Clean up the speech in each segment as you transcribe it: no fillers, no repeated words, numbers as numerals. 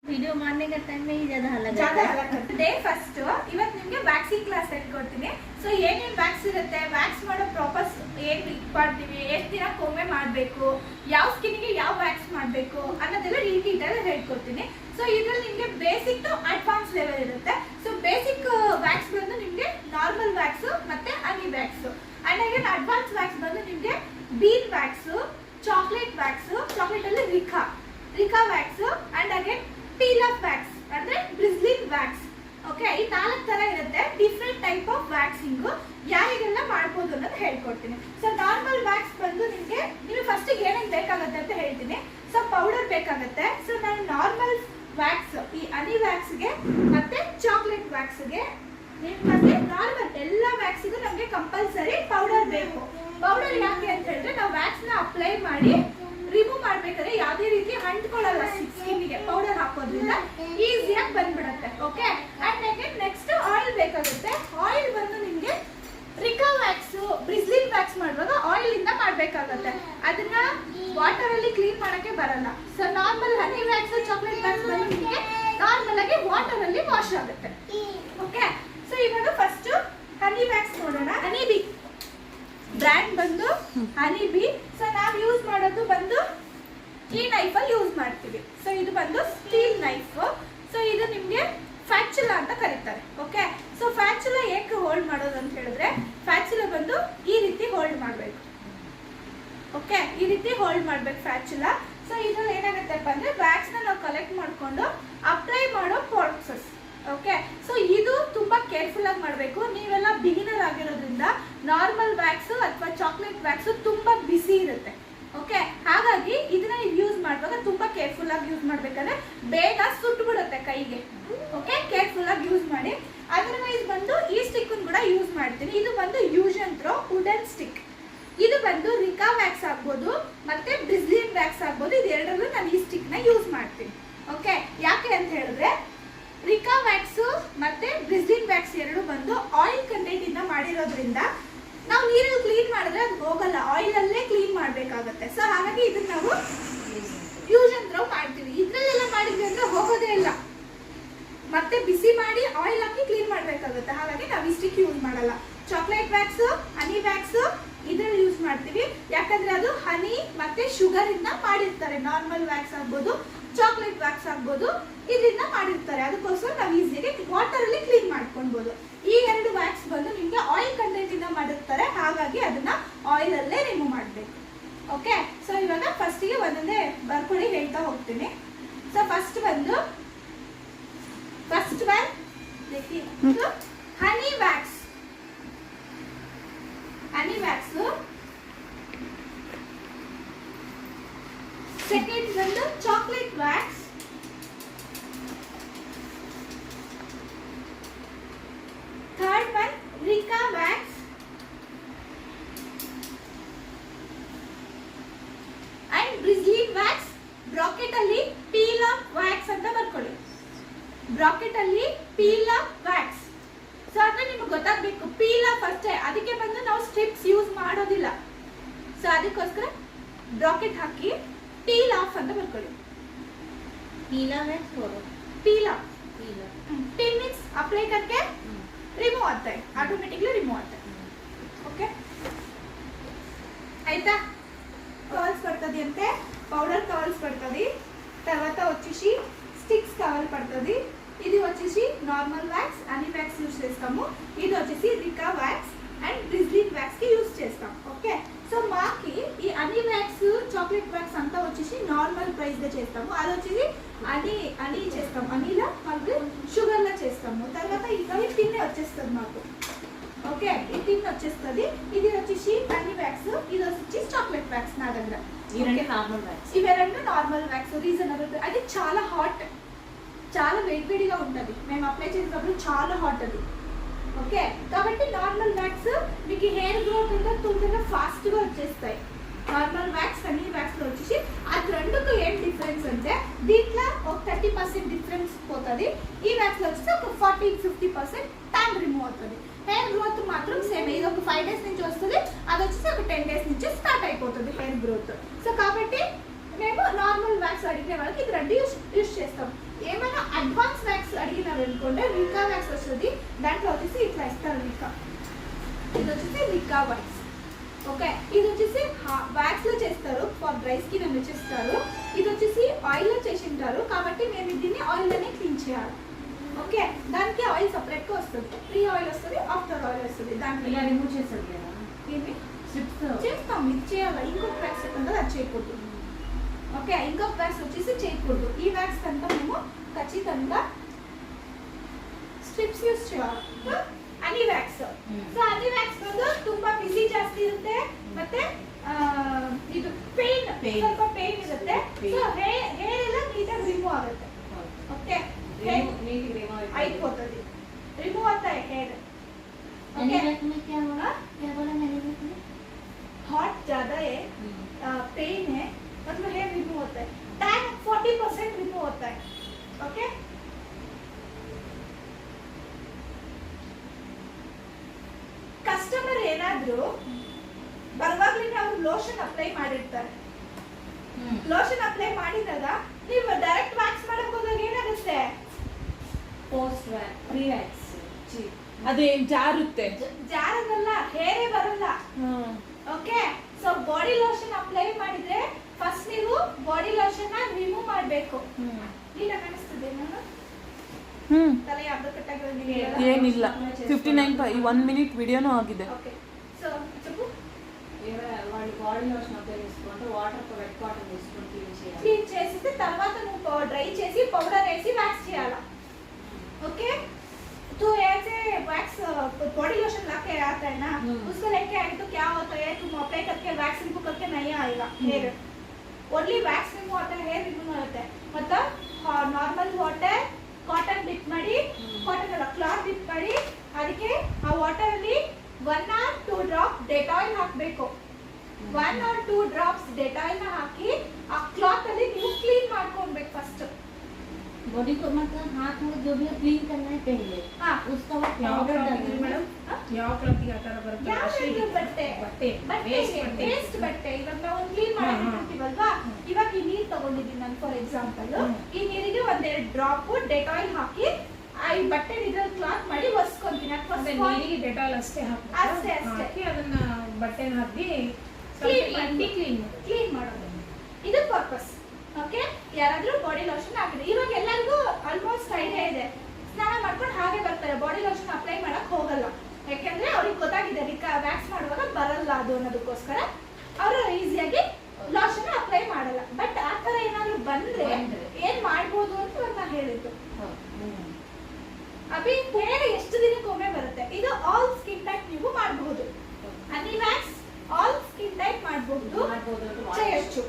Video मारने का time में ही ज़्यादा हल्ला डे फर्स्ट ಇವತ್ತು ನಿಮಗೆ ವ್ಯಾಕ್ಸಿಂಗ್ ಕ್ಲಾಸ್ ಹೇಳ್ಕೊಡ್ತೀನಿ. ಸೊ ಏನೇನು ವ್ಯಾಕ್ಸ್ ಇರುತ್ತೆ, ವ್ಯಾಕ್ಸ್ ಮಾಡೋ ಪ್ರಾಪರ್ಸ್ ಏನು ಮಾಡ್ತೀವಿ, ಎಷ್ಟು ದಿನಕ್ಕೊಮ್ಮೆ ಮಾಡಬೇಕು, ಯಾವ ಸ್ಕಿನ್ಗೆ ಯಾವ ವ್ಯಾಕ್ಸ್ ಮಾಡಬೇಕು ಅನ್ನೋದೆಲ್ಲ ಡೀಟೇಲ್ ಹೇಳ್ಕೊಡ್ತೀನಿ. ಸೊ ಇದರಲ್ಲಿ ನಿಮಗೆ ಬೇಸಿಕ್ ಟು ಅಡ್ವಾನ್ಸ್ ಲೆವೆಲ್ ಇರುತ್ತೆ. ಸೊ ಬೇಸಿಕ್ ವ್ಯಾಕ್ಸ್ ಬಂದು ನಿಮಗೆ ನಾರ್ಮಲ್ ವ್ಯಾಕ್ಸ್ ಮತ್ತೆ honey wax, and again advance wax ಬಂದು ನಿಮಗೆ bean wax, chocolate wax, chocolate ಅಲ್ಲಿ Rica wax, and again peel off wax ಅಂದ್ರೆ ಬ್ರಿಸ್ಲಿನ್ ವ್ಯಾಕ್ಸ್. ಓಕೆ, ಈ 4 ತರ ಇರುತ್ತೆ. ಡಿಫ್ರೆಂಟ್ ಟೈಪ್ ಆಫ್ ವ್ಯಾಕ್ಸಿಂಗ್ ಯಾರಿಗೆಲ್ಲ ಮಾಡ್ಬೋದು ಅನ್ನೋದು ಹೇಳ್ಕೊಡ್ತೀನಿ. ಸೊ ನಾರ್ಮಲ್ ವ್ಯಾಕ್ಸ್ ಬಂದು ನಿಮಗೆ ಫಸ್ಟ್ ಏನೇನು ಬೇಕಾಗುತ್ತೆ ಅಂತ ಹೇಳ್ತೀನಿ. ಸೊ ಪೌಡರ್ ಬೇಕಾಗುತ್ತೆ. ಸೊ ನಾನು ನಾರ್ಮಲ್ ವ್ಯಾಕ್ಸ್, ಈ ಹನಿ ವ್ಯಾಕ್ಸ್ಗೆ ಮತ್ತೆ ಚಾಕ್ಲೇಟ್ ವ್ಯಾಕ್ಸ್ಗೆ ಮತ್ತೆ ನಾರ್ಮಲ್ ಎಲ್ಲ ವ್ಯಾಕ್ಸಿಗೂ ನಮಗೆ ಕಂಪಲ್ಸರಿ ಪೌಡರ್ ಬೇಕು. ಪೌಡರ್ ಯಾಕೆ ಅಂತ ಹೇಳಿದ್ರೆ ನಾವು ವ್ಯಾಕ್ಸ್ ನ ಅಪ್ಲೈ ಮಾಡಿ ರಿಮೂವ್ ಮಾಡ್ಬೇಕಾದ್ರೆ ಯಾವುದೇ ರೀತಿ ಅಂಟ್ಕೊಳ್ಳಲ್ಲ ಸ್ಕಿನ್ಗೆ. ಪೌಡರ್ ಹಾಕೋದ್ರಿಂದ ಈಸಿಯಾಗಿ ಬಂದ್ಬಿಡುತ್ತೆ. ಓಕೆ, ಅಂಡ್ ನೆಕ್ಸ್ಟ್ ಆಯಿಲ್ ಬೇಕಾಗುತ್ತೆ. ಆಯಿಲ್ ಬಂದು ನಿಮಗೆ ರಿಕಾ ವ್ಯಾಕ್ಸ್, ಬ್ರಿಸ್ಲಿನ್ ವ್ಯಾಕ್ಸ್ ಮಾಡುವಾಗ ಆಯಿಲ್ ಇಂದ ಮಾಡ್ಬೇಕಾಗತ್ತೆ. ಅದನ್ನ ವಾಟರ್ ಅಲ್ಲಿ ಕ್ಲೀನ್ ಮಾಡಕ್ಕೆ ಬರಲ್ಲ. ಸೊ ನಾರ್ಮಲ್ ಹನಿ ವ್ಯಾಕ್ಸ್, ಚಾಕ್ಲೇಟ್ ವ್ಯಾಕ್ಸ್ ಬಂದು ನಿಮಗೆ ನಾರ್ಮಲ್ ಆಗಿ ವಾಟರ್ ಅಲ್ಲಿ ವಾಶ್ ಆಗುತ್ತೆ. ಓಕೆ, ಸೊ ಇವಾಗ ಫಸ್ಟ್ ಹನಿ ವ್ಯಾಕ್ಸ್ ನೋಡೋಣ. ಹನಿ ಬಿ ಬ್ರ್ಯಾಂಡ್ ಬಂದು ಹನಿ ಬಿ. ಸೊ ನಾವು ಯೂಸ್ ಮಾಡೋದು ಬಂದು ಈ ನೈಫ್ ಅಲ್ಲಿ ಯೂಸ್ ಮಾಡ್ತೀವಿ. ಸೊ ಇದು ಬಂದು ಸ್ಟೀಲ್ ನೈಫ್. ಸೊ ಇದು ನಿಮ್ಗೆ ಫ್ಯಾಚುಲಾ ಅಂತ ಕರೀತಾರೆ. ಓಕೆ, ಸೊ ಫ್ಯಾಚುಲಾ ಏಕೆ ಹೋಲ್ಡ್ ಮಾಡೋದು ಅಂತ ಹೇಳಿದ್ರೆ, ಫ್ಯಾಚುಲಾ ಬಂದು ಈ ರೀತಿ ಹೋಲ್ಡ್ ಮಾಡಬೇಕು. ಓಕೆ, ಈ ರೀತಿ ಹೋಲ್ಡ್ ಮಾಡ್ಬೇಕು ಫ್ಯಾಚುಲಾ. ಸೊ ಇದ್ರಲ್ಲಿ ಏನಾಗುತ್ತಪ್ಪ ಅಂದ್ರೆ ವ್ಯಾಕ್ಸ್ ನ ನಾವು ಕಲೆಕ್ಟ್ ಮಾಡ್ಕೊಂಡು ಅಪ್ಲೈ ಮಾಡೋ ಪ್ರಾಸೆಸ್. ಓಕೆ, ಸೊ ಇದು ತುಂಬಾ ಕೇರ್ಫುಲ್ ಆಗಿ ಮಾಡಬೇಕು. ನೀವೆಲ್ಲ ಬಿಗಿನರ್ ಆಗಿರೋದ್ರಿಂದ ನಾರ್ಮಲ್ ವ್ಯಾಕ್ಸ್ ಅಥವಾ ಚಾಕ್ಲೇಟ್ ವ್ಯಾಕ್ಸ್ ತುಂಬಾ ಬಿಸಿ ಇರುತ್ತೆ. ಓಕೆ, ಹಾಗಾಗಿ ಇದನ್ನ ನೀವು ಯೂಸ್ ಮಾಡುವಾಗ ತುಂಬಾ ಕೇರ್ಫುಲ್ ಆಗಿ ಯೂಸ್ ಮಾಡ್ಬೇಕಂದ್ರೆ ಬೇಗ ಸುಟ್ಬಿಡುತ್ತೆ ಕೈಗೆ. ಓಕೆ, ಕೇರ್ಫುಲ್ ಆಗಿ ಯೂಸ್ ಮಾಡಿ. ಅದರ್ವೈಸ್ ಬಂದು ಈ ಸ್ಟಿಕ್ ಕೂಡ ಯೂಸ್ ಮಾಡ್ತೀನಿ. ಇದು ಬಂದು ಯೂಷನ್ ಥ್ರೋ ವುಡನ್ ಸ್ಟಿಕ್. ಇದು ಬಂದು ರಿಕಾ ವ್ಯಾಕ್ಸ್ ಆಗ್ಬೋದು ಮತ್ತೆ ಬ್ರಿಸ್ಲಿನ್ ವ್ಯಾಕ್ಸ್ ಆಗ್ಬೋದು. ಇದೆರಡರಲ್ಲೂ ನಾನು ಈ ಸ್ಟಿಕ್ ನ ಯೂಸ್ ಮಾಡ್ತೀನಿ. ಓಕೆ, ಯಾಕೆ ಅಂತ ಹೇಳಿದ್ರೆ ರಿಕಾ ವ್ಯಾಕ್ಸ್ ಮತ್ತೆ ಬ್ರಿಸ್ಲಿನ್ ವ್ಯಾಕ್ಸ್ ಎರಡು ಬಂದು ಆಯಿಲ್ ಕಂಟೆಂಟ್ ಇಂದ ಮಾಡಿರೋದ್ರಿಂದ ನಾವು ನೀರಲ್ಲಿ ಕ್ಲೀನ್ ಮಾಡಿದ್ರೆ ಅದು ಹೋಗಲ್ಲ, ಆಯಿಲ್ ಅಲ್ಲೇ ಕ್ಲೀನ್ ಮಾಡ್ಬೇಕಾಗತ್ತೆ. ಸೊ ಹಾಗಾಗಿ ಇದನ್ನ ನಾವು ಯೂಷನ್ ಥ್ರೋ ಮಾಡ್ತೀವಿ. ಇದ್ರಲ್ಲೆಲ್ಲ ಮಾಡಿದ್ವಿ ಅಂದ್ರೆ ಹೋಗೋದೇ ಇಲ್ಲ, ಮತ್ತೆ ಬಿಸಿ ಮಾಡಿ ಆಯಿಲ್ ಹಾಕಿ ಕ್ಲೀನ್ ಮಾಡ್ಬೇಕಾಗುತ್ತೆ. ಹಾಗಾಗಿ ನಾವು ಇಷ್ಟಕ್ಕೆ ಯೂಸ್ ಮಾಡಲ್ಲ. ಚಾಕ್ಲೇಟ್ ವ್ಯಾಕ್ಸ್, ಹನಿ ವ್ಯಾಕ್ಸ್ ಇದ್ರಲ್ಲಿ ಯೂಸ್ ಮಾಡ್ತೀವಿ. ಯಾಕಂದ್ರೆ ಅದು ಹನಿ ಮತ್ತೆ ಶುಗರ್ ಇಂದ ಮಾಡಿರ್ತಾರೆ. ನಾರ್ಮಲ್ ವ್ಯಾಕ್ಸ್ ಆಗ್ಬೋದು, ಚಾಕ್ಲೇಟ್ ವ್ಯಾಕ್ಸ್ ಆಗ್ಬೋದು, ಇದರಿಂದ ಮಾಡಿರ್ತಾರೆ. ಅದಕ್ಕೋಸ್ಕರ ನಾವು ಈಸಿಯಾಗಿ ವಾಟರ್ ಅಲ್ಲಿ ಕ್ಲೀನ್ ಮಾಡ್ಕೊಳ್ಬಹುದು. ಈ ಎರಡು ವ್ಯಾಕ್ಸ್ ಬಂದು ನಿಮ್ಗೆ ಆಯಿಲ್ ಕಂಟೆಂಟ್ ಇಂದ ಮಾಡಿರ್ತಾರೆ. ಹಾಗಾಗಿ ಅದನ್ನ ಆಯಿಲ್ ಅಲ್ಲೇ ರಿಮೂವ್ ಮಾಡಬೇಕು. ಓಕೆ, ಸೊ ಇವಾಗ ಫಸ್ಟ್ ಗೆ ಒಂದೊಂದೇ ಬರ್ಕೊಳ್ಳಿ, ಹೇಳ್ತಾ ಹೋಗ್ತೀನಿ. So first one honey wax. Honey wax. Second ಬಂದು chocolate wax. Third one Rica wax. And Brazilian wax. Bracket ಅಲ್ಲಿ ಪೀಲ್ ಆಫ್ ವ್ಯಾಕ್ಸ್ ಅಂತ ಬರ್ಕೊಳ್ಳಿ. ಬ್ರಾಕೆಟ್ ಅಲ್ಲಿ ಪೀಲ್ ಆಫ್ ವ್ಯಾಕ್ಸ್. ಸೊ ಅಂದ್ರೆ ನಿಮ್ಗೆ ಗೊತ್ತಾಗಬೇಕು ಪೀಲ್ ಆಫ್ ಅಷ್ಟೇ, ಅದಕ್ಕೆ ಬಂದು ನಾವು ಸ್ಟ್ರಿಪ್ಸ್ ಯೂಸ್ ಮಾಡೋದಿಲ್ಲ. ಸೊ ಅದಕ್ಕೋಸ್ಕರ ಬ್ರಾಕೆಟ್ ಹಾಕಿ पील ऑफ ಅಂತ ಬರ್ಕೊಳ್ಳಿ. पीला है छोड़ो, पील ऑफ 10 मिनट्स अप्लाई करके रिमूव आता है, ऑटोमेटिकली रिमूव आता है. ओके, आयता కవర్స్ పడుతుంది అంటే పౌడర్ కవర్స్ పడుతుంది. తర్వాత వచ్చేసి స్టిక్స్ కవర్ పడుతుంది. ఇది వచ్చేసి normal wax, honey wax use చేస్తాము. ఇది వచ్చేసి రికా వ్యాక్స్ అండ్ బ్రిస్లిన్ వ్యాక్స్ కి యూస్ చేస్తాం. ఓకే, సో మాకి ఈ హనీ వ్యాక్స్, చాక్లెట్ వ్యాక్స్ అంతా వచ్చేసి నార్మల్ ప్రైస్ గా చేస్తాము. అది వచ్చేసి హనీ చేస్తాము, హనీలో మళ్ళీ షుగర్ లా చేస్తాము. తర్వాత ఇంకా టిన్నే వచ్చేస్తుంది మాకు. ఓకే, ఈ టిన్ వచ్చేస్తుంది. ఇది వచ్చేసి హనీ వ్యాక్స్, ఇది వచ్చేసి చాక్లెట్ వ్యాక్స్. నా దగ్గర ఇవి నార్మల్ వ్యాక్స్, ఇవి రెండు నార్మల్ వ్యాక్స్. రీజనబుల్. అది చాలా హాట్, చాలా వేడివేడిగా ఉంటుంది. మేము అప్లై చేసేటప్పుడు చాలా హాట్ అది. ఓకే, కాబట్టి నార్మల్ వ్యాక్స్ మీకు హెయిర్ గ్రోత్ ఇంకా తొందరగా ఫాస్ట్ గా వచ్చేస్తాయి. నార్మల్ వ్యాక్స్, హనీ వ్యాక్స్ లో వచ్చేసి అది రెండుకు ఏం డిఫరెన్స్ అంటే దీంట్లో ఒక 30% డిఫరెన్స్ పోతుంది. ఈ వ్యాక్స్ లో వచ్చేసి ఒక 40-50% ట్యాన్ రిమూవ్ అవుతుంది. హెయిర్ గ్రోత్ మాత్రం సేమ్. ఇది ఒక 5 days నుంచి వస్తుంది, అది వచ్చేసి ఒక 10 days నుంచి స్టార్ట్ అయిపోతుంది హెయిర్ గ్రోత్. సో కాబట్టి మేము నార్మల్ వ్యాక్స్ అడిగే వాళ్ళకి ఇది రెండు యూస్ చేస్తాం. ఏమైనా ఇంకా వ్యాక్స్. ఓకే, ఇది వచ్చేసి వ్యాక్స్ లో చేస్తారు, ఫర్ డ్రై స్కిన్ అని చేస్తారు. ఇది వచ్చేసి ఆయిల్ లో చేసి ఉంటారు కాబట్టి మేము దీన్ని ఆయిల్ లోనే క్లీన్ చేయాలి. ఓకే, దానికి ఆయిల్ సపరేట్ గా వస్తుంది, ప్రీ ఆయిల్ వస్తుంది, ఆఫ్టర్ ఆయిల్ వస్తుంది. దానికి ఇలా రిమూవ్ చేసేది లేదా ఏమి స్ట్రిప్స్ చేస్తాం, ఇది చేయాలి. ఇంకొక వ్యాక్స్ ఉంటుంది, అది చేయకూడదు. ఓకే, ఇంకొక వ్యాక్స్ వచ్చేసి చేయకూడదు. ಈ ವ್ಯಾಕ್ಸ್ ಅಂತ మేము ఖచ్చితంగా ಸ್ಟ್ರಿಪ್ಸ್ ಯೂಸ್ చేయాలి. ಹನಿ ವ್ಯಾಕ್ಸ್. ಸೊ ಹನಿ ವ್ಯಾಕ್ಸ್ ಬಂದು ತುಂಬಾ ಬಿಸಿ ಜಾಸ್ತಿ ಇರುತ್ತೆ, ಮತ್ತೆ ಇದು ಪೇನ್ ಸ್ವಲ್ಪ ಪೇನ್ ಇರುತ್ತೆ. ಸೊ ಹೇರ್ ಎಲ್ಲ ನೀಟಾಗಿ ರಿಮೂವ್ ಆಗುತ್ತೆ. ಓಕೆ, ನೀಟ್ ರಿಮೂವ್ ಆಯ್ತೋತದೆ, ರಿಮೂವ್ ಆಗ್ತಾ है ಹೇರ್. ओके, में क्या बोला मैंने हॉट ज्यादा है, पेन है, मतलब हेयर रिमूव होता है. टैन 40% रिमूव होता है. ओके, ಕಸ್ಟಮರ್ ಏನಾದ್ರು ಬರುವಾಗ್ಲಿಂದ ಅವರು ಲೋಷನ್ ಅಪ್ಲೈ ಮಾಡಿರ್ತಾರೆ. ಲೋಷನ್ ಅಪ್ಲೈ ಮಾಡಿದಾಗ ನೀವು ಡೈರೆಕ್ಟ್ ವ್ಯಾಕ್ಸ್ ಮಾಡಕ್ ಹೋದಾಗ ಏನಾಗುತ್ತೆ, ಪೋಸ್ಟ್ ವ್ಯಾಕ್ಸ್, ಪ್ರೀ ವ್ಯಾಕ್ಸ್ ಅದೇನ್ ಜಾರುತ್ತೆ, ಜಾರದಲ್ಲ, ಹೇರೇ ಬರಲ್ಲ. Okay, so body lotion apply ಮಾಡಿದ್ರೆ ಫಸ್ಟ್ ನೀವು ಬಾಡಿ ಲೋಷನ್ ನ ರಿಮೂವ್ ಮಾಡಬೇಕು. ನೀಟಾಗಿ ಕಾಣಿಸ್ತದೆ ನಾನು ತಲೆ ಅರ್ಧ ಕಟ್ಟಾಗಿ ಏನಿಲ್ಲ 59 1 ಮಿನಿಟ್ ವಿಡಿಯೋನೂ ಆಗಿದೆ. ఓకే, సో చెప్పు. వాళ్ళు బాడీ లోషన్ అప్లై చేసుకుంటే వాటర్ తో వెట్ కాటన్ తీసుకొని క్లీన్ చేయాలి. క్లీన్ చేసి తర్వాత నువ్వు డ్రై చేసి పౌడర్ వేసి వ్యాక్స్ చేయాలా. ఓకే, तो ऐसे वैक्स बॉडी लोशन लाके आता है ना, उसको लेके आए तो क्या होता है, तुम अप्लाई करके वैक्स रिमूव करके नहीं आएगा हेयर. ओनली वैक्स रिमूव होता है, हेयर रिमूव होता है. मतलब नार्मल वाटर ಕಾಟನ್ ಡಿಪ್ ಮಾಡಿ, ಕಾಟನ್ ಅಲ್ಲ ಕ್ಲಾತ್ ಡಿಪ್ ಮಾಡಿ, ಅದಕ್ಕೆ ಆ ವಾಟರ್ ಅಲ್ಲಿ 1 or 2 ಡ್ರಾಪ್ ಡೆಟಾಯಿಲ್ ಹಾಕಬೇಕು. 1 or 2 ಡ್ರಾಪ್ಸ್ ಡೆಟಾಯಿಲ್ ನ ಹಾಕಿ ಆ ಕ್ಲಾತ್ ಅಲ್ಲಿ ನೀವು ಕ್ಲೀನ್ ಮಾಡ್ಕೊಳ್ಬೇಕು ಫಸ್ಟ್. बॉडी को मतलब हाथ में जो भी क्लीन करना है पहले, हाँ, उसका वो पाउडर डालना है ಮೇಡಮ್. ಯಾವ ಕ್ಲಾತಿಗೆ ಆ ತರ ಬರುತ್ತೆ? ಯಾವ ಬಟ್ಟೆ ಬಟ್ಟೆ ವೇಸ್ಟ್ ಬಟ್ಟೆ ಇವಾಗ ನಾವು ಕ್ಲೀನ್ ಮಾಡಿರ್ತೀವಲ್ವಾ, ಇವಾಗ ಈ ನೀರು ತಗೊಂಡಿದ್ದೀನಿ ನಾನು ಫಾರ್ ಎಕ್ಸಾಂಪಲ್. ಈ ನೀರಿಗೆ ಒಂದೆರಡು ಡ್ರಾಪ್ ಡೆಟಾಯಿಲ್ ಹಾಕಿ ಈ ಬಟ್ಟೆ ಇದ್ರಲ್ಲಿ ಕ್ಲಾತ್ ಮಾಡಿ ಒರೆಸ್ಕೊಂತೀನಿ. ನೀರಿಗೆ ಡೆಟಾಲ್ ಅಷ್ಟೇ ಅಷ್ಟೇ. ಹಾಕಿ ಅದನ್ನ ಬಟ್ಟೆನ ಹಬ್ಬಿ ಕ್ಲೀನ್ ಮಾಡೋದು, ಇದು ಪರ್ಪಸ್. ಓಕೆ, ಯಾರಾದ್ರೂ ಬಾಡಿ ಲೋಷನ್ ಹಾಕಿದ್ರೆ ಇವಾಗ ಎಲ್ಲರಿಗೂ ಆಲ್ಮೋಸ್ಟ್ ಐಡಿಯಾ ಇದೆ. ಸ್ನಾನ ಮಾಡ್ಕೊಂಡು ಹಾಗೆ ಬರ್ತಾರೆ, ಬಾಡಿ ಲೋಷನ್ ಅಪ್ಲೈ ಮಾಡಕ್ ಹೋಗಲ್ಲ. ಯಾಕೆಂದ್ರೆ ಅವ್ರಿಗೆ ಗೊತ್ತಾಗಿದೆ ವ್ಯಾಕ್ಸ್ ಮಾಡುವಾಗ ಬರಲ್ಲ ಅದು ಅನ್ನೋದಕ್ಕೋಸ್ಕರ ಅವರು ಈಸಿಯಾಗಿ ಲೋಷನ್ ಅಪ್ಲೈ ಮಾಡಲ್ಲ. ಬಟ್ ಆ ತರ ಏನಾದ್ರು ಬಂದ್ರೆ ಏನ್ ಮಾಡ್ಬೋದು ಅಂತ ನಾನು ಹೇಳಿದ್ದು. ಅಭಿ ಹೇರ್ ಎಷ್ಟು ದಿನಕ್ಕೊಮ್ಮೆ ಬರುತ್ತೆ, ಇದು ಆಲ್ ಸ್ಕಿನ್ ಟೈಪ್ ನೀವು ಮಾಡಬಹುದು. ಹನಿ ವ್ಯಾಕ್ಸ್ ಆಲ್ ಸ್ಕಿನ್ ಟೈಪ್ ಮಾಡಬಹುದು, చేయొచ్చు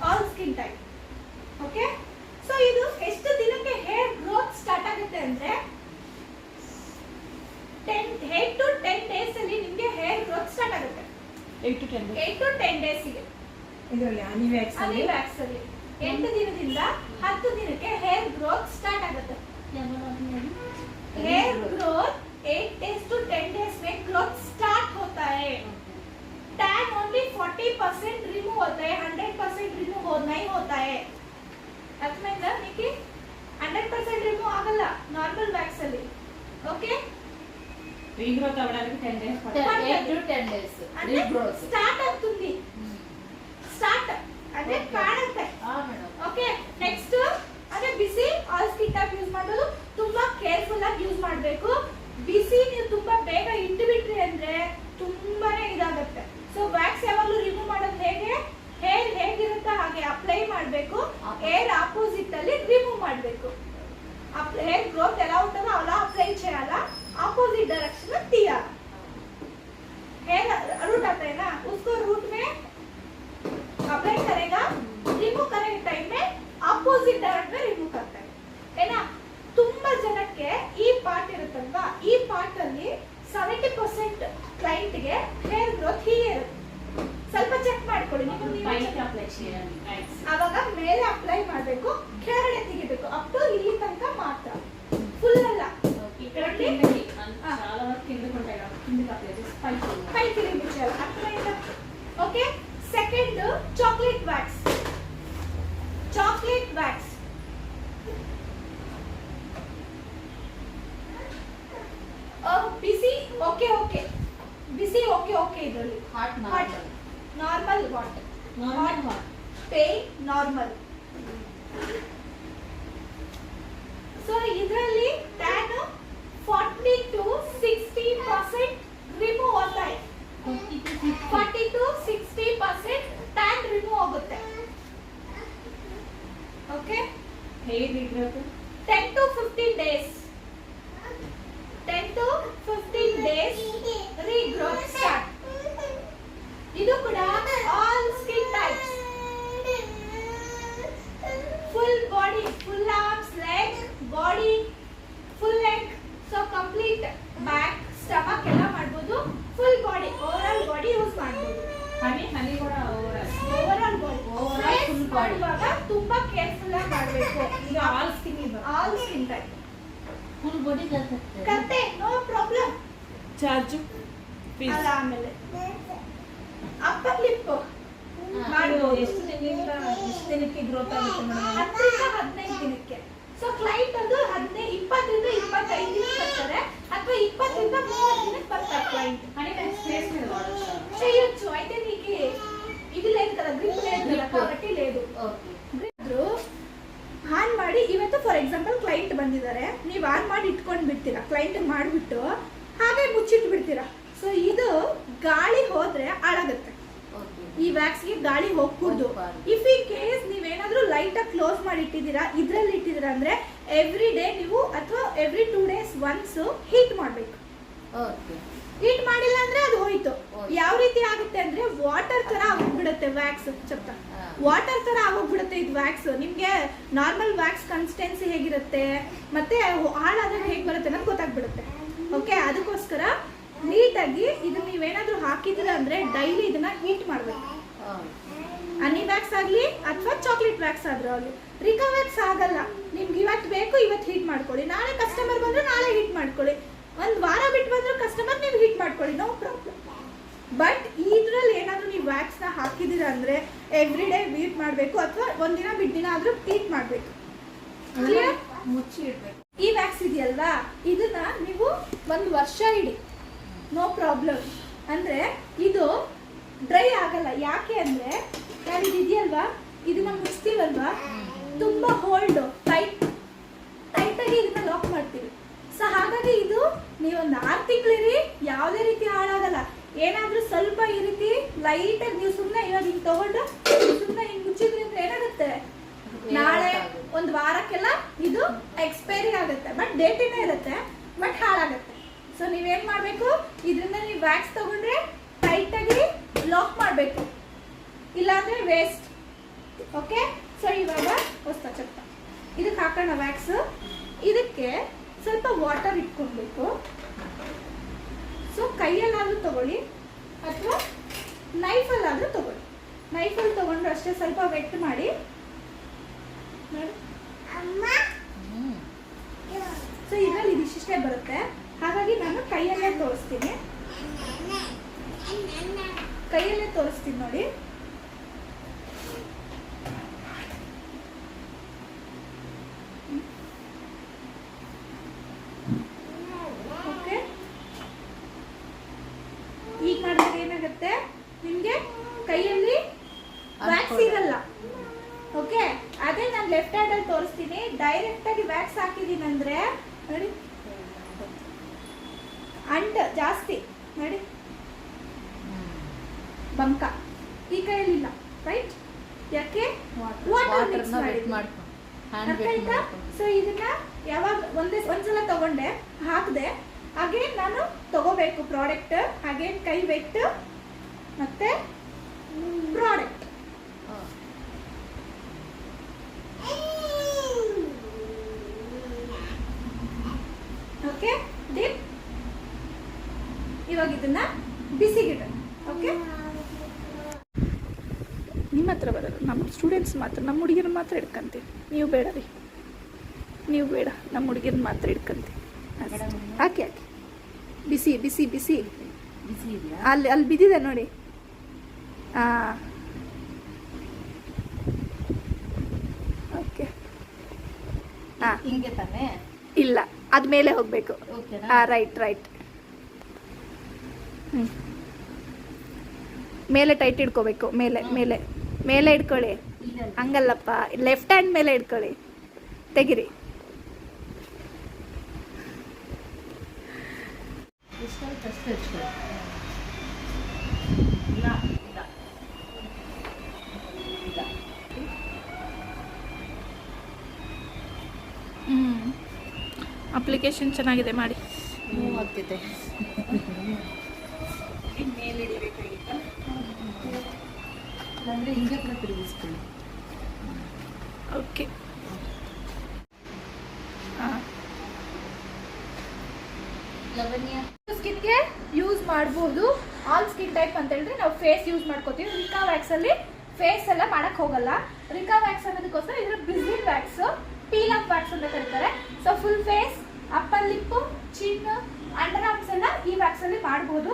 all skin type. Okay, so ಇದು ಎಷ್ಟು ದಿನಕ್ಕೆ ಹೇರ್ ಗ್ರೋತ್ ಸ್ಟಾರ್ಟ್ ಆಗುತ್ತೆ ಅಂದ್ರೆ 8 to 10 ಡೇಸ್ ಅಲ್ಲಿ ನಿಮಗೆ ಹೇರ್ ಗ್ರೋತ್ ಸ್ಟಾರ್ಟ್ ಆಗುತ್ತೆ. 8 to 10 8 to 10 ಡೇಸ್ಗೆ ಇದರಲ್ಲಿ ಹನಿ ವ್ಯಾಕ್ಸ್ ಹನಿ ವ್ಯಾಕ್ಸ್ ಅಲ್ಲಿ 8 ದಿನದಿಂದ 10 ದಿನಕ್ಕೆ ಹೇರ್ ಗ್ರೋತ್ ಸ್ಟಾರ್ಟ್ ಆಗುತ್ತೆ. Hair growth 8 days to 10 days में ग्रोथ स्टार्ट होता है. टैन ओनली 40% रिमूव होता है, 100% रिमूव नहीं होता है. ಅರ್ಥమైందా మీకు? 100% ರಿಮೂವ್ ಆಗಲ್ಲ ನಾರ್ಮಲ್ ವ್ಯಾಕ್ಸ್ ಅಲ್ಲಿ. ಓಕೆ, రీగ్రోత్ అవ్వడానికి 10 days పడుతుంది. 8 to 10 days రీగ్రోత్ ಸ್ಟಾರ್ಟ್ ಆಗ್తుంది. ಸ್ಟಾರ್ಟ್ ಅಂದ್ರೆ ಕಾಣುತ್ತೆ. ಮೇಡಂ. ಓಕೆ, ನೆಕ್ಸ್ಟ್ ಅಂದ್ರೆ ಬಿಸಿ ಆಲ್ ಸ್ಕಿನ್ ಟೈಪ್ ಯೂಸ್ ಮಾಡೋದು ತುಂಬಾ ಕೇರ್ಫುಲ್ ಆಗಿ ಯೂಸ್ ಮಾಡಬೇಕು. ಬಿಸಿ ನೀವು ತುಂಬಾ ಬೇಗ ಇಟ್ಟು ಬಿಟ್ರಿ ಅಂದ್ರೆ ತುಂಬಾನೇ ಇದಾಗುತ್ತೆ. ಸೊ ವ್ಯಾಕ್ಸ್ ಯಾವಾಗಲೂ ರಿಮೂವ್ ಮಾಡೋದು ಹೇಗೆ, ಹೇರ್ ಹೇಗಿರುತ್ತೆ ಹಾಗೆ ಅಪ್ಲೈ ಮಾಡಬೇಕು, ಹೇರ್ ಆಪೋಸಿಟ್ ಅಲ್ಲಿ ರಿಮೂವ್ ಮಾಡಬೇಕು. ಹೇರ್ ಗ್ರೋತ್ ఎలా ఉంటుందో అలా అప్లై చేయాలా, ఆపోజిट डायरेक्शन में दिया. हेयर रूट आता है ना, उसको रूट में अप्लाई करेगा, रिमूव करेंगे टाइम में ಆಪೋಸಿಟ್ ಡೈರೆಕ್ಟ್ में ರಿಮೂವ್ करता है. ಏನಾ ತುಂಬಾ ಜನಕ್ಕೆ ಈ ಪಾರ್ಟ್ ಇರುತ್ತಲ್ವಾ, ಈ ಪಾರ್ಟ್ ಅಲ್ಲಿ 70% ಕ್ಲೈಂಟ್ ಗೆ ಹೇರ್ ಗ್ರೋತ್ ಹೀಗೆ ಇರುತ್ತೆ. ಸ್ವಲ್ಪ ಚೆಕ್ ಮಾಡ್ಕೊಳ್ಳಿ ನೀವು. ಪೈಗೆ ಅಪ್ಲೈ చేయాలి. ಆವಾಗ ಮೇಲೆ ಅಪ್ಲೈ ಮಾಡಬೇಕು, ಕೆಳಗಡೆ ತೆಗಿಬೇಕು, ಅಪ್ ಟು ಇಲ್ಲಿ ತನಕ ಮಾತ್ರ, ಫುಲ್ ಅಲ್ಲ. ఇక్కడ కిందకి చాలా వరకు కిందకి ఉంటాయి కాబట్టి కిందకి అప్లై చేసి పైకి రిమూవ్ చేయాలి. అర్థమైందా? Okay, second chocolate wax. Chocolate wax बिसी ओके ओके ಬಿಸಿ ಓಕೆ ಓಕೆ ಇದರಲ್ಲಿ hot normal what normal hot pain normal. So ಇದರಲ್ಲಿ ಟ್ಯಾನ್ 40 to 60% ರಿಮೂವ್ ಹೋಗ್ತಾ ಇದೆ. 40 to 60% ಟ್ಯಾನ್ ರಿಮೂವ್ ಆಗುತ್ತೆ. ಓಕೆ, ಹೇಗೆ ಇದ್ರದ್ದು 10 to 15 days. 10 to 15 days regrowth start. ಇದು ಕೂಡ all skin types, full body, full arms, leg, body, full leg, so complete back, stomach ಎಲ್ಲ ಮಾಡ್ಬೋದು. ಫುಲ್ ಬಾಡಿ, ಓವರ್ ಬಾಡಿ ಯೂಸ್ ಮಾಡ್ಬೋದು. ಹನಿ ಕೂಡ over body, Overall full body. ಮಾಡುವಾಗ ತುಂಬಾ ಕೇರ್ಫುಲ್ ಆಗಿ ಮಾಡಬೇಕು. ಇದು all skin all skin type full body ಕಲ್ಸುತ್ತೆ. ಕತೆ, ನೋ ಪ್ರಾಬ್ಲಮ್. ಚಾರ್ಜು ಅಲ್ಲ, ಆಮೇಲೆ ಅಪ್ಪರ್ ಲಿಪ್ ಮಾಡ್ಬೋದು. ಎಷ್ಟು ದಿನಕ್ಕೆ ಗ್ರೋತ್ ಆಗುತ್ತೆ ಮೇಡಮ್? 10 ರಿಂದ 15 ದಿನಕ್ಕೆ. ಸೊ ಕ್ಲೈಂಟ್ ಅದು 20 ರಿಂದ 25 ದಿನಕ್ಕೆ ಬರ್ತಾರೆ, ಅಥವಾ 20 ರಿಂದ 30 ದಿನಕ್ಕೆ ಬರ್ತಾರೆ ಕ್ಲೈಂಟ್. ಹನಿ ಸ್ಪೇಸ್ మీద వాడొచ్చు. చేయొచ్చు. అయితే నీకు ఇది లేదు కదా, గ్రిప్ లేదు కదా, కాబట్టి లేదు. ఓకే. ಆನ್ ಮಾಡಿ, ಇವತ್ತು ಫಾರ್ ಎಕ್ಸಾಂಪಲ್ ಕ್ಲೈಂಟ್ ಬಂದಿದ್ದಾರೆ, ನೀವು ಆನ್ ಮಾಡಿ ಇಟ್ಕೊಂಡು ಬಿಡ್ತೀರಾ, ಕ್ಲೈಂಟ್ ಮಾಡಿಬಿಟ್ಟು ಹಾಗೆ ಮುಚ್ಚಿಟ್ಟು ಬಿಡ್ತೀರಾ. ಸೊ ಇದು ಗಾಳಿ ಹೋದ್ರೆ ಹಾಳಾಗುತ್ತೆ. ಓಕೆ. ಈ ವ್ಯಾಕ್ಸ್ಗೆ ಗಾಳಿ ಹೋಗ್ಕೂಡ್ದು. ಇಫ್ ಇನ್ ಕೇಸ್ ನೀವೇನಾದ್ರೂ ಲೈಟ್ ಆಗಿ ಕ್ಲೋಸ್ ಮಾಡಿ ಇಟ್ಟಿದ್ದೀರಾ, ಇದ್ರಲ್ಲಿ ಇಟ್ಟಿದ್ದೀರಾ ಅಂದ್ರೆ ಎವ್ರಿ ಡೇ ನೀವು ಅಥವಾ ಎವ್ರಿ 2 days ಒನ್ಸ್ ಹೀಟ್ ಮಾಡ್ಬೇಕು. ಓಕೆ. ಹೀಟ್ ಮಾಡಿಲ್ಲ ಅಂದ್ರೆ ಅದು ಹೋಯ್ತು. ಹೋಯ್ತು. ಯಾವ ರೀತಿ ಆಗುತ್ತೆ ಅಂದ್ರೆ ವಾಟರ್ ತರ ಆಗೋಗ್ಬಿಡುತ್ತೆ ವ್ಯಾಕ್ಸ್. ಚಪ್ಪ ವಾಟರ್ ತರ ಆಗೋಗ್ಬಿಡುತ್ತೆ ಇದು ವ್ಯಾಕ್ಸ್. ನಿಮ್ಗೆ ನಾರ್ಮಲ್ ವ್ಯಾಕ್ಸ್ ಕನ್ಸಿಸ್ಟೆನ್ಸಿ ಹೇಗಿರುತ್ತೆ ಮತ್ತೆ ಹಾಳಾದಾಗ ಹೇಗೆ ಬರುತ್ತೆ ಅನ್ನೋದು ಗೊತ್ತಾಗ್ಬಿಡುತ್ತೆ. ಓಕೆ, ಅದಕ್ಕೋಸ್ಕರ ನೀಟಾಗಿ ಇದನ್ನ ನೀವೇನಾದ್ರೂ ಹಾಕಿದ್ರೆ ಅಂದ್ರೆ ಡೈಲಿ ಇದನ್ನ ಹೀಟ್ ಮಾಡ್ಬೇಕು. ಹನಿ ವ್ಯಾಕ್ಸ್ ಆಗ್ಲಿ ಅಥವಾ ಚಾಕ್ಲೇಟ್ ವ್ಯಾಕ್ಸ್ ಆದ್ರೂ ಆಗಲಿ. ರಿಕಾ ವ್ಯಾಕ್ಸ್ ಆಗಲ್ಲ, ನಿಮ್ಗೆ ಇವತ್ತು ಬೇಕು ಇವತ್ತು ಹೀಟ್ ಮಾಡ್ಕೊಳ್ಳಿ, ನಾಳೆ ಕಸ್ಟಮರ್ ಬಂದ್ರೆ ನಾಳೆ ಹೀಟ್ ಮಾಡ್ಕೊಳ್ಳಿ, ಒಂದು ವಾರ ಬಿಟ್ಟು ಬಂದ್ರು ಕಸ್ಟಮರ್ ನೀವು ಹೀಟ್ ಮಾಡ್ಕೊಳ್ಳಿ, ನೋ ಪ್ರಾಬ್ಲಮ್. ಬಟ್ ಇದ್ರಲ್ಲಿ ಏನಾದ್ರೂ ನೀವು ವ್ಯಾಕ್ಸ್ ನ ಹಾಕಿದೀರಾ ಅಂದ್ರೆ ಎವ್ರಿ ಡೇ ಹೀಟ್ ಮಾಡಬೇಕು, ಅಥವಾ ಒಂದಿನ ಬಿಟ್ಟಿನ ಆದ್ರೂ ಹೀಟ್ ಮಾಡಬೇಕು. ಕ್ಲಿಯರ್? ಮುಚ್ಚಿ ಇಡ್ಬೇಕು. ಈ ವ್ಯಾಕ್ಸ್ ಇದೆಯಲ್ವಾ, ಇದನ್ನ ನೀವು 1 ವರ್ಷ ಇಡಿ, ನೋ ಪ್ರಾಬ್ಲಮ್. ಅಂದ್ರೆ ಇದು ಡ್ರೈ ಆಗಲ್ಲ. ಯಾಕೆ ಅಂದ್ರೆ ನಾವಿದು ಇದೆಯಲ್ವಾ, ಇದನ್ನ ಮುಚ್ತೀವಲ್ವಾ, ತುಂಬಾ ಹೋಲ್ಡ್ ಟೈಟ್ ಆಗಿ ಇದನ್ನ ಲಾಕ್ ಮಾಡ್ತೀವಿ. ಸೊ ಹಾಗಾಗಿ ಇದು ನೀವೊಂದು 6 ತಿಂಗಳಿರಿ, ಯಾವುದೇ ರೀತಿ ಹಾಳಾಗಲ್ಲ. ಏನಾದ್ರೂ ಸ್ವಲ್ಪ ಈ ರೀತಿ ಲೈಟ್ ಆಗಿ ನೀವು ಸುಮ್ಮನೆ ಇವಾಗ ಹಿಂಗೆ ತಗೊಂಡು ಸುಮ್ಮನೆ ಹಿಂಗೆ ಮುಚ್ಚಿದ್ರಿಂದ ಏನಾಗುತ್ತೆ, ನಾಳೆ ಒಂದು ವಾರಕ್ಕೆಲ್ಲ ಇದು ಎಕ್ಸ್ಪೈರಿ ಆಗುತ್ತೆ. ಬಟ್ ಡೇಟಿನೇ ಇರುತ್ತೆ, ಬಟ್ ಹಾಳಾಗುತ್ತೆ. ಸೊ ನೀವೇನ್ ಮಾಡಬೇಕು, ಇದರಿಂದ ನೀವು ವ್ಯಾಕ್ಸ್ ತಗೊಂಡ್ರೆ ಟೈಟ್ ಆಗಿ ಲಾಕ್ ಮಾಡಬೇಕು, ಇಲ್ಲಾಂದ್ರೆ ವೇಸ್ಟ್. ಓಕೆ, ಸೊ ಇವಾಗ ಹೊಸ ಚಪ್ಪ ಇದಕ್ಕೆ ಹಾಕೋಣ ವ್ಯಾಕ್ಸ್. ಇದಕ್ಕೆ ಸ್ವಲ್ಪ ವಾಟರ್ ಇಟ್ಕೊಳ್ಬೇಕು. ಸೊ ಕೈಯಲ್ಲಾದ್ರೂ ತಗೊಳ್ಳಿ ಅಥವಾ ನೈಫಲ್ಲಾದ್ರೂ ತಗೊಳ್ಳಿ. ನೈಫಲ್ಲಿ ತಗೊಂಡ್ರು ಅಷ್ಟೇ, ಸ್ವಲ್ಪ ವೆಟ್ ಮಾಡಿ ನೋಡಿ. ಸೊ ಇದರಲ್ಲಿ ಇದಿಷ್ಟೇ ಬರುತ್ತೆ, ಹಾಗಾಗಿ ನಾನು ಕೈಯಲ್ಲೇ ತೋರಿಸ್ತೀನಿ. ಕೈಯಲ್ಲೇ ತೋರಿಸ್ತೀನಿ ನೋಡಿ. ಓಕೆ, ಈಗ ಮಾಡಿದ್ರೆ ಏನಾಗುತ್ತೆ, ನಿಮ್ಗೆ ಕೈಯಲ್ಲಿ ವ್ಯಾಕ್ಸ್ ಇರಲ್ಲ. ಓಕೆ, ಅದೇ ನಾನು ಲೆಫ್ಟ್ ಹ್ಯಾಂಡ್ ಅಲ್ಲಿ ತೋರಿಸ್ತೀನಿ. ಡೈರೆಕ್ಟ್ ಆಗಿ ವ್ಯಾಕ್ಸ್ ಹಾಕಿದೀನಿ ಅಂದ್ರೆ ನೋಡಿ, ಅಂಟ್ ಜಾಸ್ತಿ ನೋಡಿ, ಬಂಕ. ಈ ಕೈಯಲ್ಲಿಲ್ಲ, ರೈಟ್? ಯಾಕೆ? ವಾಟರ್ ಮಿಕ್ಸ್ ಮಾಡಿ. ಸೊ ಇದನ್ನ ಯಾವಾಗ ಒಂದ್ಸಲ ತಗೊಂಡೆ, ಹಾಕಿದೆ, ಹಾಗೆ ನಾನು ತಗೋಬೇಕು ಪ್ರಾಡಕ್ಟ್, ಹಾಗೆ ಕೈ ವೆಟ್ ಮತ್ತೆ ಪ್ರಾಡಕ್ಟ್. Okay, drip. ಇವಾಗ ಇದನ್ನ ಬಿಸಿಗಿಡ. ಓಕೆ, ನಿಮ್ಮ ಹತ್ರ ಬರೋದು ನಮ್ಮ ಸ್ಟೂಡೆಂಟ್ಸ್ ಮಾತ್ರ, ನಮ್ಮ ಹುಡುಗಿರ ಮಾತ್ರ ಹಿಡ್ಕೊಂತೀವಿ. ನೀವು ಬೇಡ ರೀ, ನೀವು ಬೇಡ, ನಮ್ಮ ಹುಡುಗಿರ ಮಾತ್ರ ಹಿಡ್ಕೊಂತೀವಿ. ಹಾಕಿ ಹಾಕಿ, ಬಿಸಿ ಬಿಸಿ ಬಿಸಿ ಬಿಸಿ ಇದೆಯಾ? ಅಲ್ಲಿ ಬಿದ್ದಿದೆ ನೋಡಿ. ಹಾಂ, ಓಕೆ. ಹಾಂ, ಹಿಂಗೆ ತಾನೇ? ಇಲ್ಲ, ಅದ್ಮೇಲೆ ಹೋಗಬೇಕು. ಓಕೆನಾ? ಹಾಂ, ರೈಟ್ ರೈಟ್. ಹ್ಞೂ ಮೇಲೆ ಟೈಟ್ ಇಟ್ಕೋಬೇಕು, ಮೇಲೆ ಮೇಲೆ ಮೇಲೆ ಇಟ್ಕೊಳ್ಳಿ. ಹಂಗಲ್ಲಪ್ಪ, ಲೆಫ್ಟ್ ಹ್ಯಾಂಡ್ ಮೇಲೆ ಇಟ್ಕೊಳ್ಳಿ, ತೆಗಿರಿ. ಅಪ್ಲಿಕೇಶನ್ ಚೆನ್ನಾಗಿದೆ, ಮಾಡಿ. ಆಗ್ತಿದೆ. ಅಂದರೆ ಹಿಂಗೆ ಕೂಡ ತಿರುಗಿಸ್ಕೊಳ್ಳಿ. ಓಕೆ. ಸ್ಕಿನ್ಗೆ ಯೂಸ್ ಮಾಡ್ಬೋದು. ಆಲ್ ಸ್ಕಿನ್ ಟೈಪ್ ಅಂತ ಹೇಳಿದ್ರೆ ನಾವು ಫೇಸ್ ಯೂಸ್ ಮಾಡ್ಕೋತೀವಿ. ರಿಕಾ ವ್ಯಾಕ್ಸ್ ಅಲ್ಲಿ ಫೇಸ್ ಎಲ್ಲ ಮಾಡಕ್ ಹೋಗಲ್ಲ. ರಿಕಾ ವ್ಯಾಕ್ಸ್ ಅನ್ನೋದಕ್ಕೋಸ್ಕರ ಇದ್ರ Brazilian wax, peel off wax ಅಂತ ಕರೀತಾರೆ. So full face, upper lip, chin, under arms ಎಲ್ಲ ಈ ವ್ಯಾಕ್ಸ್ ಅಲ್ಲಿ ಮಾಡ್ಬೋದು.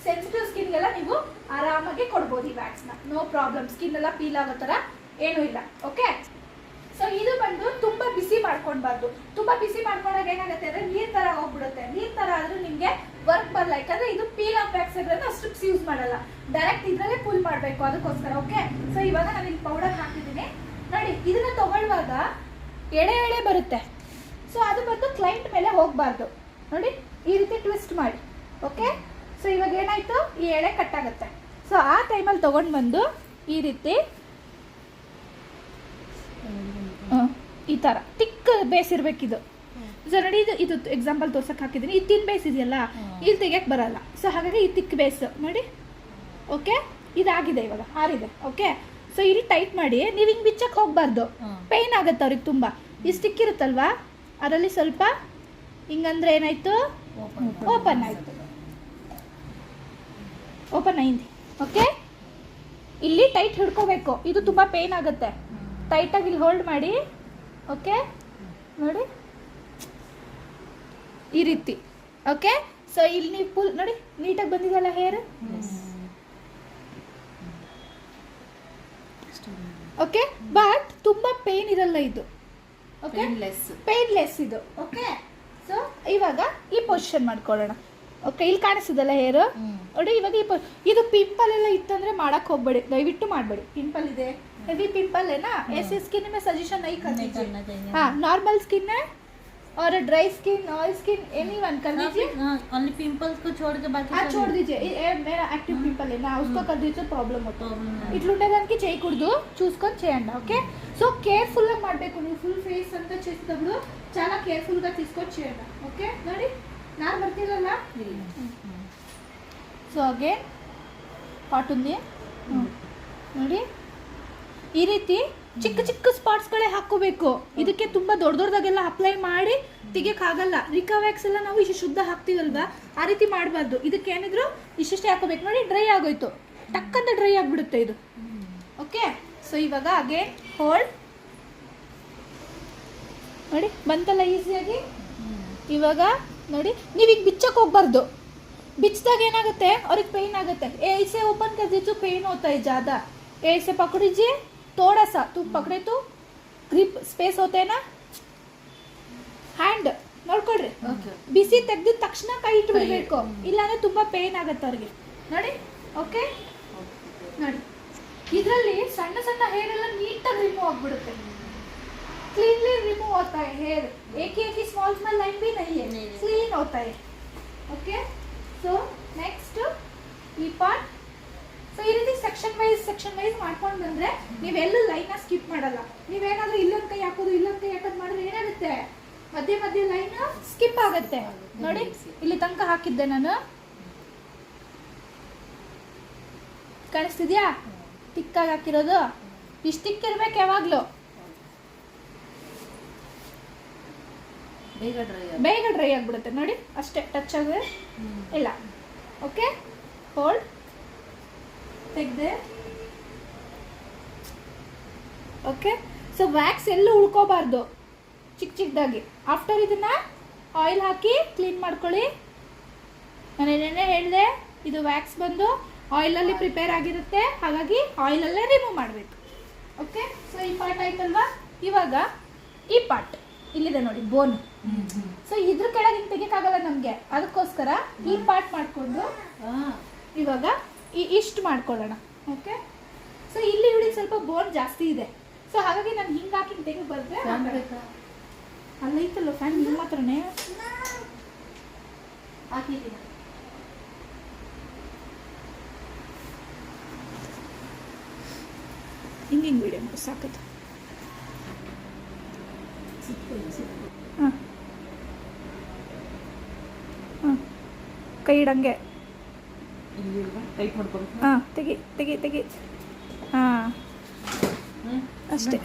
ಸೆನ್ಸಿಟಿವ್ ಸ್ಕಿನ್ಗೆಲ್ಲ ನೀವು ಆರಾಮಾಗಿ ಕೊಡ್ಬೋದು ಈ ವ್ಯಾಕ್ಸ್ನ, ನೋ ಪ್ರಾಬ್ಲಮ್. ಸ್ಕಿನ್ ಎಲ್ಲ ಪೀಲ್ ಆಗೋ ಥರ ಏನೂ ಇಲ್ಲ. ಓಕೆ. ಸೊ ಇದು ಬಂದು ತುಂಬಾ ಬಿಸಿ ಮಾಡ್ಕೊಳ್ಬಾರ್ದು. ತುಂಬಾ ಬಿಸಿ ಮಾಡ್ಕೊಂಡಾಗ ಏನಾಗುತ್ತೆ ಅಂದ್ರೆ ನೀರ್ ತರ ಹೋಗ್ಬಿಡುತ್ತೆ. ನೀರ್ ತರ ಆದ್ರೂ ನಿಮ್ಗೆ ವರ್ಕ್ ಬರಲ್ಲ, ಯಾಕಂದ್ರೆ ಇದು ಪೀಲ್ ಆಫ್ ವ್ಯಾಕ್ಸ್ ಇರೋದ್ರಿಂದ ಸ್ಟ್ರಿಪ್ಸ್ ಯೂಸ್ ಮಾಡಲ್ಲ, ಡೈರೆಕ್ಟ್ ಇದ್ರಲ್ಲೇ ಪುಲ್ ಮಾಡಬೇಕು, ಅದಕ್ಕೋಸ್ಕರ. ಓಕೆ. ಸೊ ಇವಾಗ ನಾನು ಇಲ್ಲಿ ಪೌಡರ್ ಹಾಕಿದ್ದೀನಿ ನೋಡಿ. ಇದನ್ನ ತಗೊಳ್ಳುವಾಗ ಎಳೆ ಎಳೆ ಬರುತ್ತೆ. ಸೊ ಅದು ಬಂದು ಕ್ಲೈಂಟ್ ಮೇಲೆ ಹೋಗಬಾರ್ದು ನೋಡಿ, ಈ ರೀತಿ ಟ್ವಿಸ್ಟ್ ಮಾಡಿ. ಓಕೆ. ಸೊ ಇವಾಗ ಏನಾಯ್ತು, ಈ ಎಳೆ ಕಟ್ ಆಗುತ್ತೆ. ಸೊ ಆ ಟೈಮಲ್ಲಿ ತಗೊಂಡು ಬಂದು ಈ ರೀತಿ ಈ ಥರ ತಿಕ್ ಬೇಸ್ ಇರಬೇಕಿದು. ಸೊ ನೋಡಿ, ಇದು ಎಕ್ಸಾಂಪಲ್ ತೋರ್ಸಕ್ಕೆ ಹಾಕಿದ್ದೀನಿ. ಈ ತಿನ್ ಬೇಸ್ ಇದೆಯಲ್ಲ, ಇಲ್ಲಿ ತೆಗಿಯಕ್ಕೆ ಬರಲ್ಲ. ಸೊ ಹಾಗಾಗಿ ಈ ತಿಕ್ ಬೇಸ್ ನೋಡಿ. ಓಕೆ. ಇದಾಗಿದೆ, ಇವಾಗ ಆರಿದೆ. ಓಕೆ. ಸೊ ಇಲ್ಲಿ ಟೈಟ್ ಮಾಡಿ, ನೀವು ಹಿಂಗೆ ಬಿಚ್ಚಕ್ಕೆ ಹೋಗಬಾರ್ದು, ಪೇಯ್ನ್ ಆಗುತ್ತೆ ಅವ್ರಿಗೆ ತುಂಬ. ಈ ಸ್ಟಿಕ್ ಇರುತ್ತಲ್ವಾ, ಅದರಲ್ಲಿ ಸ್ವಲ್ಪ ಹಿಂಗಂದ್ರೆ ಏನಾಯ್ತು, ಓಪನ್ ಆಯಿತು, ಓಪನ್ ಅయింది. ಓಕೆ. ಇಲ್ಲಿ ಟೈಟ್ ಹಿಡ್ಕೋಬೇಕು, ಇದು ತುಂಬ ಪೇಯ್ನ್ ಆಗುತ್ತೆ. ಟೈಟಾಗಿ ಇಲ್ಲಿ ಹೋಲ್ಡ್ ಮಾಡಿ. ಓಕೆ. ನೋಡಿ ಈ ರೀತಿ. ಓಕೆ. ಸೊ ಇಲ್ಲಿ ನೀವು ಫುಲ್ ನೋಡಿ, ನೀಟಾಗಿ ಬಂದಿದೆಯಲ್ಲ ಹೇರ್. ಓಕೆ. ಬಟ್ ತುಂಬ ಪೇಯ್ನ್ ಇರಲ್ಲ ಇದು. ಓಕೆ. ಪೇನ್ಲೆಸ್ ಇದು. ಓಕೆ. ಸೊ ಇವಾಗ ಈ ಪೊಸಿಷನ್ ಮಾಡ್ಕೊಳ್ಳೋಣ. ಓಕೆ. ಇಲ್ಲಿ ಕಾಣಿಸ್ತದಲ್ಲ ಹೇರು ನೋಡಿ. ಇವಾಗ ಇದು ಪಿಂಪಲ್ ಎಲ್ಲ ಇತ್ತಂದ್ರೆ ಮಾಡಕ್ ಹೋಗ್ಬೇಡಿ, ದಯವಿಟ್ಟು ಮಾಡಬೇಡಿ. ಪಿಂಪಲ್ ಇದೆ, हेवी पिंपल है ना, ऐसे स्किन में सजेशन नहीं कर दीजिए. हाँ, नॉर्मल स्किन है और dry skin, oil skin, anyone कर दीजिए. ओनली पिंपल्स को छोड़ के बाकी हाँ छोड़ दीजिए. ये मेरा एक्टिव पिंपल है ना, उसको कर दीजिए, प्रॉब्लम होता है. ఇట్లుండేదానికి చేయకూడదు, చూసుకొని చేయండి. ఓకే. సో కేర్ఫుల్ గా ಮಾಡಬೇಕು ನೀವು. ಫುಲ್ ಫೇಸ್ ಅಂತ చేసేటప్పుడు చాలా కేర్ఫుల్ గా తీసుకొని చేయండి. ఓకే. ನೋಡಿ ನಾನು ಬರ್ತಿರಲ್ಲ. ಸೊ ಅಗೇನ್ ಪಾಟ್ ఉంది ನೋಡಿ. ಈ ರೀತಿ ಚಿಕ್ಕ ಚಿಕ್ಕ ಸ್ಪಾಟ್ಸ್ಗಳೇ ಹಾಕೋಬೇಕು. ಇದಕ್ಕೆ ತುಂಬ ದೊಡ್ಡ ದೊಡ್ಡದಾಗೆಲ್ಲ ಅಪ್ಲೈ ಮಾಡಿ ತೆಗಿಯೋಕ್ಕಾಗಲ್ಲ. ರಿಕಾ ವ್ಯಾಕ್ಸ್ ಎಲ್ಲ ನಾವು ಇಷ್ಟು ಶುದ್ಧ ಹಾಕ್ತೀವಲ್ವಾ, ಆ ರೀತಿ ಮಾಡಬಾರ್ದು. ಇದಕ್ಕೆ ಏನಿದ್ರು ಇಷ್ಟಿಷ್ಟೇ ಹಾಕೋಬೇಕು. ನೋಡಿ ಡ್ರೈ ಆಗೋಯ್ತು, ಟಕ್ಕಂತ ಡ್ರೈ ಆಗಿಬಿಡುತ್ತೆ ಇದು. ಓಕೆ. ಸೊ ಇವಾಗ ಅಗೇನ್ ಹೋಲ್ಡ್ ನೋಡಿ, ಬಂತಲ್ಲ ಈಸಿಯಾಗಿ. ಇವಾಗ ನೋಡಿ, ನೀವೀಗ ಬಿಚ್ಚಕ್ಕೆ ಹೋಗ್ಬಾರ್ದು. ಬಿಚ್ಚಿದಾಗ ಏನಾಗುತ್ತೆ, ಅವ್ರಿಗೆ ಪೇಯ್ನ್ ಆಗುತ್ತೆ. ऐसे ओपन कर दीजिए, पेन होता है ज़्यादा. ऐसे पकड़ लीजिए, थोड़ा सा तुम पकड़े तो ग्रिप स्पेस होते हैं ना. ಹ್ಯಾಂಡ್ ನೋಡ್ಕೊಳ್ರಿ, ಬಿಸಿ ತೆಗೆದ ತಕ್ಷಣ ಕೈ ಇಟ್ಬಿಡ್ಬೇಕು, ಇಲ್ಲಾಂದ್ರೆ ತುಂಬಾ ಪೇನ್ ಆಗುತ್ತೆ ಅವ್ರಿಗೆ ನೋಡಿ. ಓಕೆ. ನೋಡಿ ಇದರಲ್ಲಿ ಸಣ್ಣ ಸಣ್ಣ ಹೇರ್ ಎಲ್ಲ ನೀಟಾಗಿ ರಿಮೂವ್ ಆಗ್ಬಿಡುತ್ತೆ. क्लीनली रिमूव होता है हेयर, एक एक स्मॉल स्मॉल लाइन भी नहीं है, क्लीन होता है. ओके. सो नेक्स्ट ಈ ಪಾರ್ಟ್. ಸೊ ಈ ರೀತಿ ಸೆಕ್ಷನ್ ವೈಸ್ ಮಾಡ್ಕೊಂಡು ಬಂದ್ರೆ ನೀವೆಲ್ಲೂ ಲೈನ್ನ ಸ್ಕಿಪ್ ಮಾಡಲ್ಲ. ನೀವೇನಾದ್ರೂ ಇಲ್ಲೊಂದು ಕೈ ಹಾಕೋದು ಇಲ್ಲೊಂದು ಕೈ ಹಾಕೋದು ಮಾಡಿದ್ರೆ ಏನಾಗುತ್ತೆ, ಮಧ್ಯೆ ಮಧ್ಯೆ ಲೈನ್ ಸ್ಕಿಪ್ ಆಗುತ್ತೆ. ನೋಡಿ ಇಲ್ಲಿ ತನಕ ಹಾಕಿದ್ದೆ ನಾನು, ಕಾಣಿಸ್ತಿದ್ಯಾ? ತಿಕ್ಕಾಗಿ ಹಾಕಿರೋದು. ಇಷ್ಟು ತಿಕ್ಕಿರ್ಬೇಕು ಯಾವಾಗಲೂ, ಬೇಗ ಡ್ರೈ ಆಗಿಬಿಡುತ್ತೆ. ನೋಡಿ ಅಷ್ಟೇ, ಟಚ್ ಆಗಿದೆ ಇಲ್ಲ. ಓಕೆ. ಹೋಲ್ಡ್ ತೆಗ್ದೆ. ಓಕೆ. ಸೊ ವ್ಯಾಕ್ಸ್ ಎಲ್ಲೂ ಉಳ್ಕೋಬಾರ್ದು ಚಿಕ್ಕ ಚಿಕ್ಕದಾಗಿ. ಆಫ್ಟರ್ ಇದನ್ನ ಆಯಿಲ್ ಹಾಕಿ ಕ್ಲೀನ್ ಮಾಡ್ಕೊಳ್ಳಿ. ನಾನು ಏನೇನೇ ಹೇಳಿದೆ, ಇದು ವ್ಯಾಕ್ಸ್ ಬಂದು ಆಯಿಲಲ್ಲಿ ಪ್ರಿಪೇರ್ ಆಗಿರುತ್ತೆ, ಹಾಗಾಗಿ ಆಯಿಲಲ್ಲೇ ರಿಮೂವ್ ಮಾಡಬೇಕು. ಓಕೆ. ಸೊ ಈ ಪಾರ್ಟ್ ಆಯ್ತಲ್ವಾ. ಇವಾಗ ಈ ಪಾರ್ಟ್ ಇಲ್ಲಿದೆ ನೋಡಿ, ಬೋನ್. ಸೊ ಇದ್ರ ಕೆಳಗೆ ಹಿಂಗೆ ತೆಗಿಯಕ್ಕಾಗಲ್ಲ ನಮಗೆ, ಅದಕ್ಕೋಸ್ಕರ ಈ ಪಾರ್ಟ್ ಮಾಡಿಕೊಂಡು ಇವಾಗ ಇಷ್ಟು ಮಾಡ್ಕೊಳ್ಳೋಣ. ಓಕೆ, ಸೊ ಇಲ್ಲಿ ಇವಳಿಗೆ ಸ್ವಲ್ಪ ಬೋನ್ ಜಾಸ್ತಿ ಇದೆ. ಸೊ ಹಾಗಾಗಿ ನಾನು ಹಿಂಗೆ ಹಾಕಿ ತೆಗೆದು ಬಂದರೆ ಅಲ್ಲ ಐತಲ್ಲ ಫ್ಯಾನ್ ನಿಮ್ಮ ಹತ್ರನೇ ಹಾಕಿದ್ದೀನಿ. ಹಿಂಗೆ ವಿಡಿಯೋ ಮಾಡಿ ಸಾಕದು. ಹಾಂ ಹಾಂ, ಕೈ ಇಡಂಗೆ. ಟೈಟ್ ಮಾಡ್ಕೊಬೇಕು. ಹಾಂ, ತೆಗಿ ತೆಗಿ ತೆಗಿ. ಹಾಂ, ಅಷ್ಟೇ.